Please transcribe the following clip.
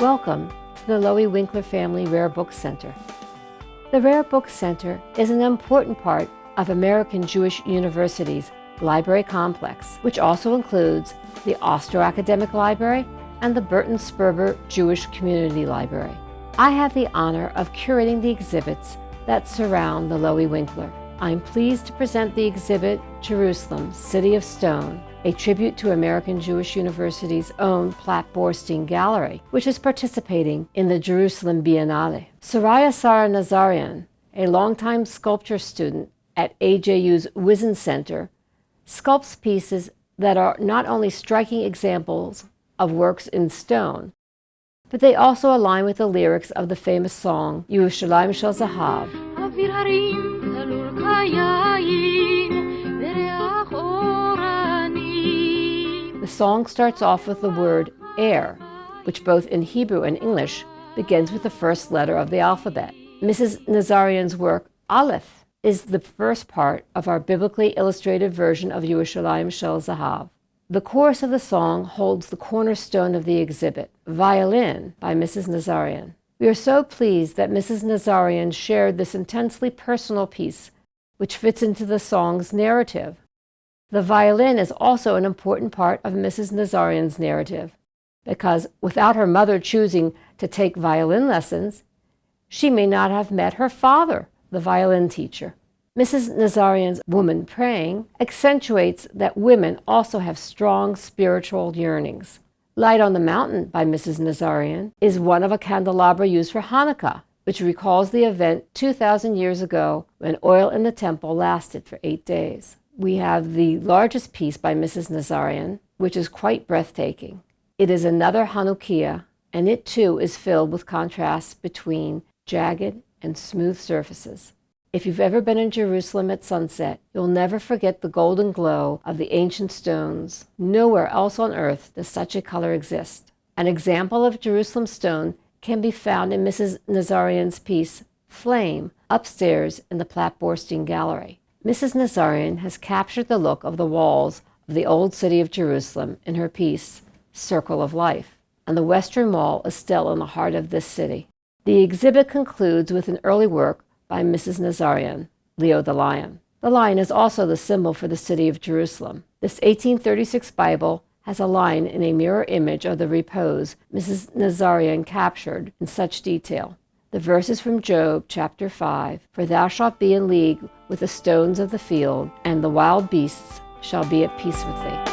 Welcome to the Lowy Winkler Family Rare Book Center. The Rare Book Center is an important part of American Jewish University's library complex, which also includes the Oster Academic Library and the Burton Sperber Jewish Community Library. I have the honor of curating the exhibits that surround the Lowy Winkler. I'm pleased to present the exhibit Jerusalem, City of Stone, a tribute to American Jewish University's own Platt Borstein Gallery, which is participating in the Jerusalem Biennale. Soraya Nazarian, a longtime sculpture student at AJU's Wizen Center, sculpts pieces that are not only striking examples of works in stone, but they also align with the lyrics of the famous song Yerushalayim Shel Zahav. The song starts off with the word air, which both in Hebrew and English begins with the first letter of the alphabet. Mrs. Nazarian's work, Aleph, is the first part of our biblically illustrated version of Yerushalayim Shel Zahav. The chorus of the song holds the cornerstone of the exhibit, Violin by Mrs. Nazarian. We are so pleased that Mrs. Nazarian shared this intensely personal piece, which fits into the song's narrative. The violin is also an important part of Mrs. Nazarian's narrative, because without her mother choosing to take violin lessons, she may not have met her father, the violin teacher. Mrs. Nazarian's Woman Praying accentuates that women also have strong spiritual yearnings. Light on the Mountain by Mrs. Nazarian is one of a candelabra used for Hanukkah, which recalls the event 2,000 years ago when oil in the temple lasted for 8 days. We have the largest piece by Mrs. Nazarian, which is quite breathtaking. It is another Hanukkah, and it too is filled with contrasts between jagged and smooth surfaces. If you've ever been in Jerusalem at sunset, you'll never forget the golden glow of the ancient stones. Nowhere else on earth does such a color exist. An example of Jerusalem stone can be found in Mrs. Nazarian's piece, Flame, upstairs in the Platt Borstein Gallery. Mrs. Nazarian has captured the look of the walls of the old city of Jerusalem in her piece, Circle of Life, and the Western Wall is still in the heart of this city. The exhibit concludes with an early work by Mrs. Nazarian, Leo the Lion. The lion is also the symbol for the city of Jerusalem. This 1836 Bible has a lion in a mirror image of the repose Mrs. Nazarian captured in such detail. The verse is from Job chapter 5, "For thou shalt be in league with the stones of the field, and the wild beasts shall be at peace with thee."